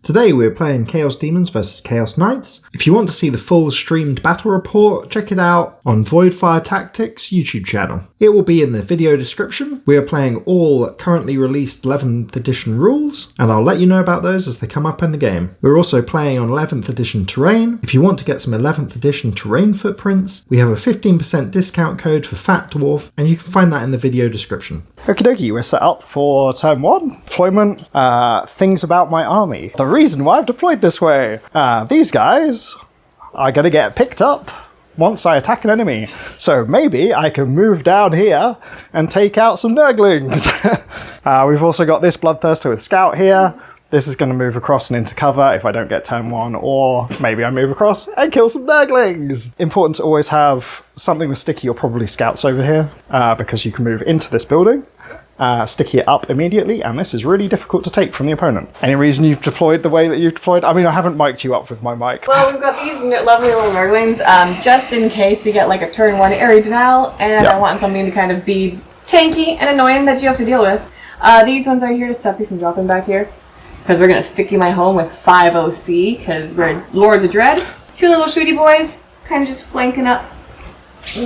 Today we're playing Chaos Demons versus Chaos Knights. If you want to see the full streamed battle report, check it out on Voidfire Tactics YouTube channel. It will be in the video description. We are playing all currently released 11th edition rules, and I'll let you know about those as they come up in the game. We're also playing on 11th edition terrain. If you want to get some 11th edition terrain footprints, we have a 15% discount code for Fat Dwarf, and you can find that in the video description. Okie dokie, we're set up for turn 1. Deployment. Things about my army. The reason why I've deployed this way. These guys are going to get picked up once I attack an enemy. So maybe I can move down here and take out some Nurglings. We've also got this Bloodthirster with Scout here. This is going to move across and into cover if I don't get turn 1, or maybe I move across and kill some Nurglings. Important to always have something with sticky or probably Scouts over here, because you can move into this building, sticky it up immediately, and this is really difficult to take from the opponent. Any reason you've deployed the way that you've deployed? I mean, I haven't mic'd you up with my mic. Well, we've got these lovely little Nurglings, just in case we get like a turn 1 area denial, and I want something to kind of be tanky and annoying that you have to deal with. These ones are here to stop you from dropping back here, because we're going to sticky my home with 5 OC, because we're Lords of Dread. 2 little shooty boys, kind of just flanking up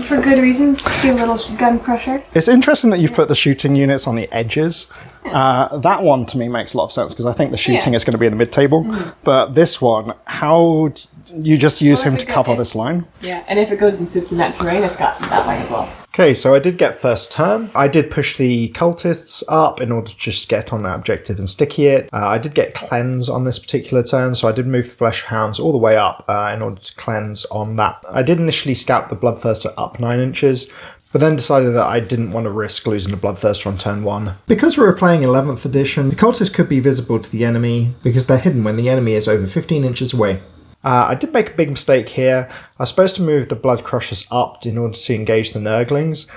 for good reasons. Give a little gun pressure. It's interesting that you've put the shooting units on the edges. That one to me makes a lot of sense, because I think the shooting is going to be in the mid-table. But this one, how you just use him to cover this line? Yeah, and if it goes and sits in that terrain, it's got that way as well. Okay, so I did get first turn. I did push the cultists up in order to just get on that objective and sticky it. I did get cleanse on this particular turn, so I did move the Flesh Hounds all the way up in order to cleanse on that. I did initially scout the Bloodthirster up 9 inches, but then decided that I didn't want to risk losing the Bloodthirster on turn 1. Because we were playing 11th edition, the cultists could be visible to the enemy because they're hidden when the enemy is over 15 inches away. I did make a big mistake here. I was supposed to move the Bloodcrushers up in order to engage the Nurglings.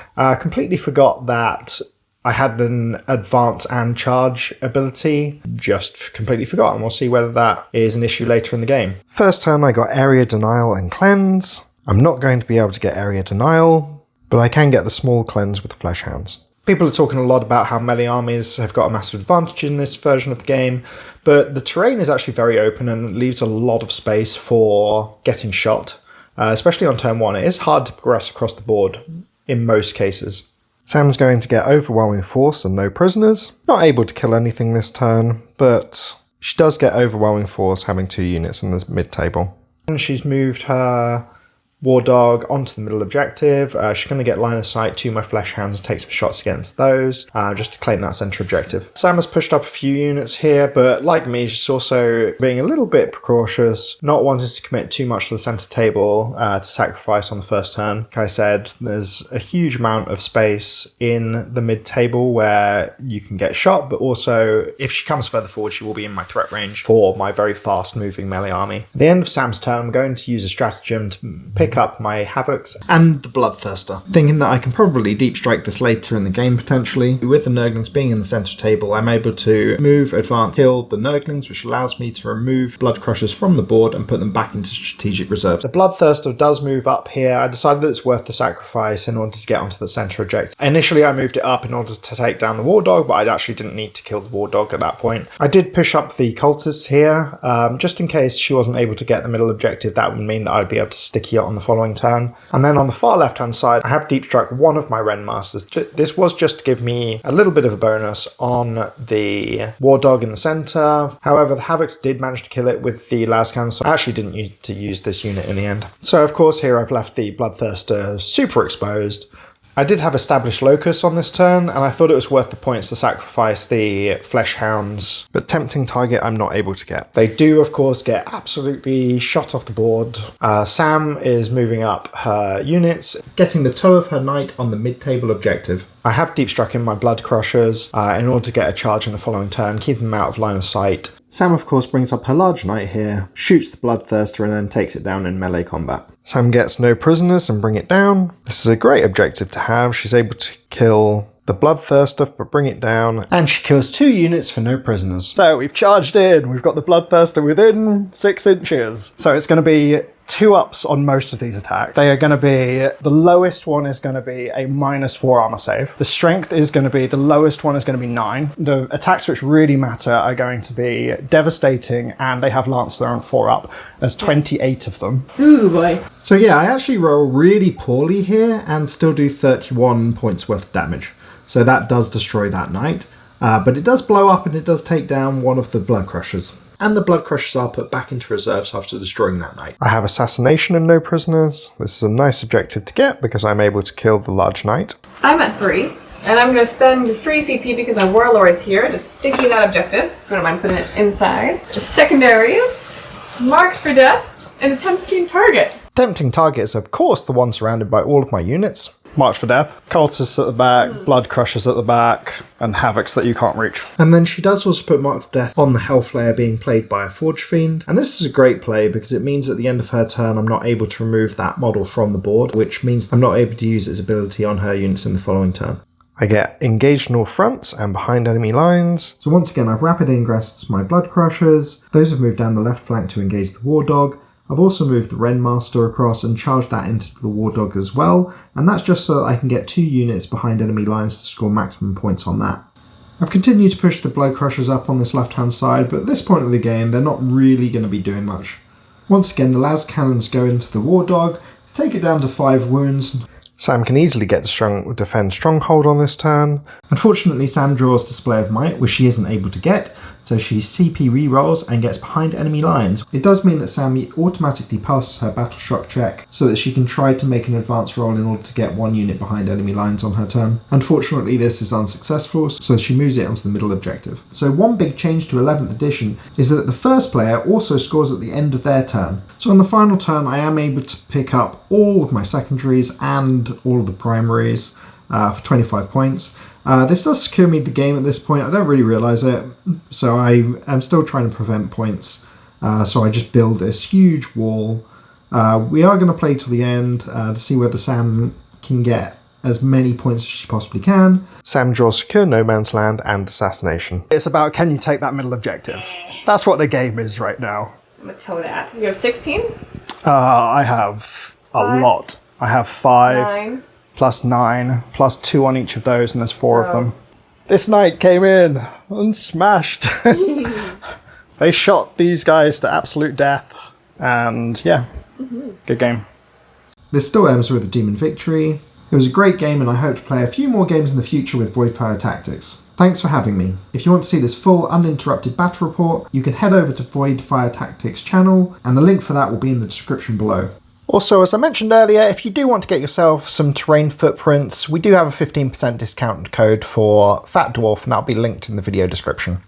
Completely forgot that I had an advance and charge ability. Just completely forgot, and we'll see whether that is an issue later in the game. First turn I got area denial and cleanse. I'm not going to be able to get area denial, but I can get the small cleanse with the Flesh Hounds. People are talking a lot about how melee armies have got a massive advantage in this version of the game, but the terrain is actually very open and leaves a lot of space for getting shot, especially on turn 1. It is hard to progress across the board in most cases. Sam's going to get overwhelming force and no prisoners. Not able to kill anything this turn, but she does get overwhelming force having 2 units in the mid-table. And she's moved her War Dog onto the middle objective. She's going to get line of sight to my Flesh Hounds and take some shots against those, just to claim that centre objective. Sam has pushed up a few units here, but like me, she's also being a little bit precautious, not wanting to commit too much to the centre table to sacrifice on the first turn. Like I said, there's a huge amount of space in the mid-table where you can get shot, but also if she comes further forward, she will be in my threat range for my very fast-moving melee army. At the end of Sam's turn, I'm going to use a stratagem to pick up my Havocs and the Bloodthirster, thinking that I can probably deep strike this later in the game potentially. With the Nurglings being in the centre table, I'm able to move, advance, kill the Nurglings, which allows me to remove Bloodcrushers from the board and put them back into strategic reserve. The Bloodthirster does move up here. I decided that it's worth the sacrifice in order to get onto the centre objective. Initially I moved it up in order to take down the War Dog, but I actually didn't need to kill the War Dog at that point. I did push up the Cultists here, just in case she wasn't able to get the middle objective. That would mean that I'd be able to sticky it on the following turn. And then on the far left hand side, I have deep struck one of my Rendmasters. This was just to give me a little bit of a bonus on the War Dog in the centre. However, the Havocs did manage to kill it with the Lascan, so I actually didn't need to use this unit in the end. So of course here I've left the Bloodthirster super exposed. I did have established locus on this turn, and I thought it was worth the points to sacrifice the Flesh Hounds, but tempting target I'm not able to get. They do, of course, get absolutely shot off the board. Sam is moving up her units, getting the toe of her knight on the mid-table objective. I have deep struck in my Bloodcrushers in order to get a charge in the following turn, keep them out of line of sight. Sam, of course, brings up her large knight here, shoots the Bloodthirster, and then takes it down in melee combat. Sam gets no prisoners and bring it down. This is a great objective to have. She's able to kill the Bloodthirster for Bring It Down. And she kills 2 units for no prisoners. So we've charged in, we've got the Bloodthirster within 6 inches. So it's going to be 2 ups on most of these attacks. They are going to be, the lowest one is going to be a -4 armor save. The strength is going to be, the lowest one is going to be 9. The attacks which really matter are going to be devastating, and they have Lancer on 4 up. There's 28 of them. Ooh boy. So yeah, I actually roll really poorly here and still do 31 points worth of damage. So that does destroy that knight. But it does blow up and it does take down one of the Bloodcrushers. And the Bloodcrushers are put back into reserves after destroying that knight. I have Assassination and no prisoners. This is a nice objective to get because I'm able to kill the large knight. I'm at 3, and I'm going to spend free CP because my Warlord's here to sticky that objective. If you don't mind putting it inside. The secondaries, marked for death, and a tempting target. Tempting targets, of course, the one surrounded by all of my units. March for Death, Cultists at the back, Bloodcrushers at the back, and Havocs that you can't reach. And then she does also put Mark of Death on the Health Layer being played by a Forge Fiend. And this is a great play because it means at the end of her turn I'm not able to remove that model from the board, which means I'm not able to use its ability on her units in the following turn. I get engaged in all fronts and behind enemy lines. So once again I've rapid ingressed my Bloodcrushers. Those have moved down the left flank to engage the War Dog. I've also moved the Rendmaster across and charged that into the War Dog as well, and that's just so that I can get 2 units behind enemy lines to score maximum points on that. I've continued to push the Bloodcrushers up on this left-hand side, but at this point of the game they're not really going to be doing much. Once again the las cannons go into the War Dog, take it down to 5 wounds. Sam can easily get the defend stronghold on this turn. Unfortunately, Sam draws Display of Might, which she isn't able to get, so she CP rerolls and gets behind enemy lines. It does mean that Sam automatically passes her Battle Shock check, so that she can try to make an advance roll in order to get 1 unit behind enemy lines on her turn. Unfortunately, this is unsuccessful, so she moves it onto the middle objective. So one big change to 11th edition is that the first player also scores at the end of their turn. So on the final turn, I am able to pick up all of my secondaries and all of the primaries for 25 points. This does secure me the game at this point. I don't really realise it, so I am still trying to prevent points. So I just build this huge wall. We are going to play till the end to see whether Sam can get as many points as she possibly can. Sam draws Secure No Man's Land and Assassination. It's about can you take that middle objective. That's what the game is right now. I'm going to tell that. You have 16? I have a 5. lot. I have 5. 9. Plus 9, plus 2 on each of those, and there's 4 of them. This knight came in and smashed. They shot these guys to absolute death, and yeah, good game. This still ends with a Demon victory. It was a great game, and I hope to play a few more games in the future with Voidfire Tactics. Thanks for having me. If you want to see this full uninterrupted battle report, you can head over to Voidfire Tactics channel, and the link for that will be in the description below. Also, as I mentioned earlier, if you do want to get yourself some terrain footprints, we do have a 15% discount code for Fat Dwarf, and that'll be linked in the video description.